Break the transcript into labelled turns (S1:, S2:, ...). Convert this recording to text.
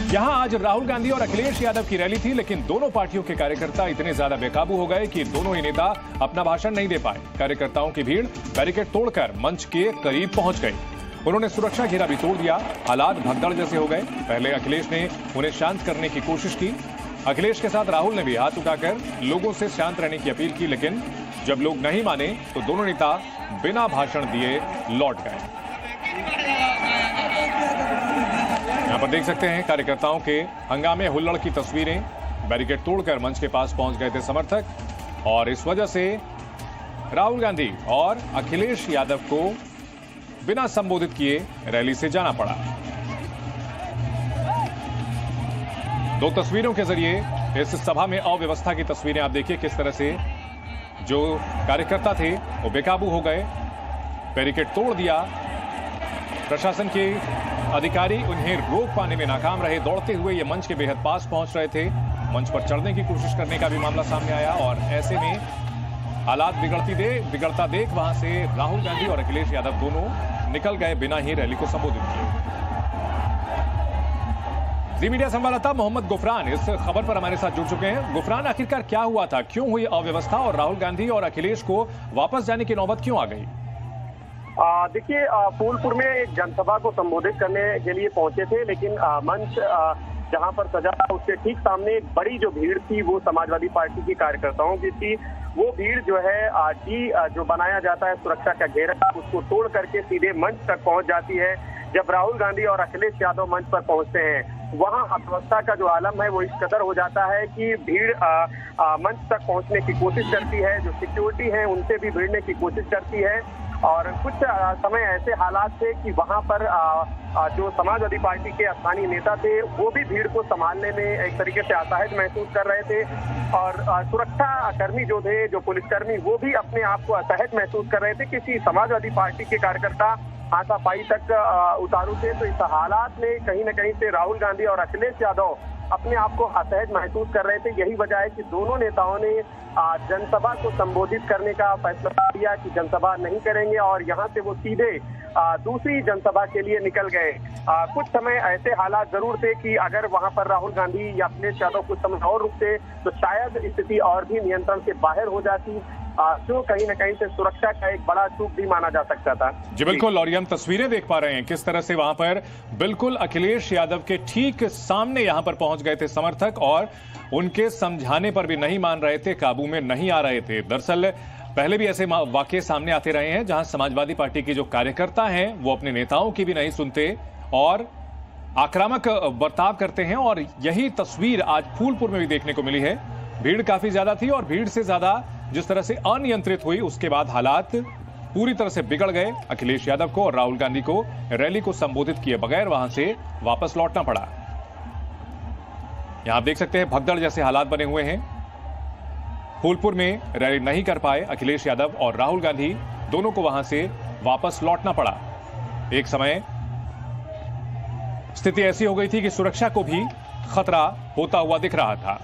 S1: यहां आज राहुल गांधी और अखिलेश यादव की रैली थी, लेकिन दोनों पार्टियों के कार्यकर्ता इतने ज्यादा बेकाबू हो गए कि दोनों ही नेता अपना भाषण नहीं दे पाए। कार्यकर्ताओं की भीड़ बैरिकेड तोड़कर मंच के करीब पहुंच गई। उन्होंने सुरक्षा घेरा भी तोड़ दिया। हालात भगदड़ जैसे हो गए। पहले अखिलेश ने उन्हें शांत करने की कोशिश की। अखिलेश के साथ राहुल ने भी हाथ उठाकर लोगों से शांत रहने की अपील की, लेकिन जब लोग नहीं माने तो दोनों नेता बिना भाषण दिए लौट गए। यहां पर देख सकते हैं कार्यकर्ताओं के हंगामे हुल्लड़ की तस्वीरें। बैरिकेड तोड़कर मंच के पास पहुंच गए थे समर्थक और इस वजह से राहुल गांधी और अखिलेश यादव को बिना संबोधित किए रैली से जाना पड़ा। दो तस्वीरों के जरिए इस सभा में अव्यवस्था की तस्वीरें आप देखिए, किस तरह से जो कार्यकर्ता थे वो बेकाबू हो गए, बैरिकेड तोड़ दिया। प्रशासन के अधिकारी उन्हें रोक पाने में नाकाम रहे। दौड़ते हुए ये मंच के बेहद पास पहुंच रहे थे। मंच पर चढ़ने की कोशिश करने का भी मामला सामने आया और ऐसे में हालात बिगड़ता देख वहां से राहुल गांधी और अखिलेश यादव दोनों निकल गए बिना ही रैली को संबोधित किए। जी मीडिया संवाददाता मोहम्मद गुफरान इस खबर पर हमारे साथ जुड़ चुके हैं। गुफरान, आखिरकार क्या हुआ था, क्यों हुई अव्यवस्था और राहुल गांधी और अखिलेश को वापस जाने की नौबत क्यों आ गई?
S2: देखिए, फूलपुर में एक जनसभा को संबोधित करने के लिए पहुंचे थे, लेकिन मंच जहां पर सजा था उसके ठीक सामने एक बड़ी जो भीड़ थी वो समाजवादी पार्टी की कार्यकर्ताओं की थी। वो भीड़ जो है जो बनाया जाता है सुरक्षा का घेरा, उसको तोड़ करके सीधे मंच तक पहुंच जाती है। जब राहुल गांधी और अखिलेश यादव मंच पर पहुंचते हैं, वहां अव्यवस्था का जो आलम है वो इस कदर हो जाता है कि भीड़ मंच तक पहुंचने की कोशिश करती है। जो सिक्योरिटी है उनसे भी भिड़ने की कोशिश करती है और कुछ समय ऐसे हालात थे कि वहां पर जो समाजवादी पार्टी के स्थानीय नेता थे वो भी भीड़ को संभालने में एक तरीके से असहज महसूस कर रहे थे और सुरक्षा कर्मी जो थे, जो पुलिसकर्मी, वो भी अपने आप को असहज महसूस कर रहे थे। किसी समाजवादी पार्टी के कार्यकर्ता हाथापाई तक उतारू थे। तो इस हालात में कहीं न कहीं से राहुल गांधी और अखिलेश यादव अपने आप को असहज महसूस कर रहे थे। यही वजह है कि दोनों नेताओं ने जनसभा को संबोधित करने का फैसला किया कि जनसभा नहीं करेंगे और यहां से वो सीधे दूसरी जनसभा के लिए निकल गए। कुछ समय ऐसे हालात जरूर थे कि अगर वहां पर राहुल गांधी या अखिलेश यादव कुछ समय और रुकते तो शायद स्थिति और भी नियंत्रण से बाहर हो जाती, जो कहीं न कहीं से सुरक्षा का एक बड़ा चूक भी माना जा सकता था।
S1: जी बिल्कुल, और ये हम तस्वीरें देख पा रहे हैं किस तरह से वहां पर बिल्कुल अखिलेश यादव के ठीक सामने यहां पर पहुंच गए थे समर्थक और उनके समझाने पर भी नहीं मान रहे थे, काबू में नहीं आ रहे थे। दरअसल पहले भी ऐसे वाकये सामने आते रहे हैं जहां समाजवादी पार्टी के जो कार्यकर्ता हैं वो अपने नेताओं की भी नहीं सुनते और आक्रामक बर्ताव करते हैं और यही तस्वीर आज फूलपुर में भी देखने को मिली है। भीड़ काफी ज्यादा थी और भीड़ से ज्यादा जिस तरह से अनियंत्रित हुई उसके बाद हालात पूरी तरह से बिगड़ गए। अखिलेश यादव को और राहुल गांधी को रैली को संबोधित किए बगैर वहां से वापस लौटना पड़ा। यहां आप देख सकते हैं भगदड़ जैसे हालात बने हुए हैं। फूलपुर में रैली नहीं कर पाए अखिलेश यादव और राहुल गांधी, दोनों को वहां से वापस लौटना पड़ा। एक समय स्थिति ऐसी हो गई थी कि सुरक्षा को भी खतरा होता हुआ दिख रहा था।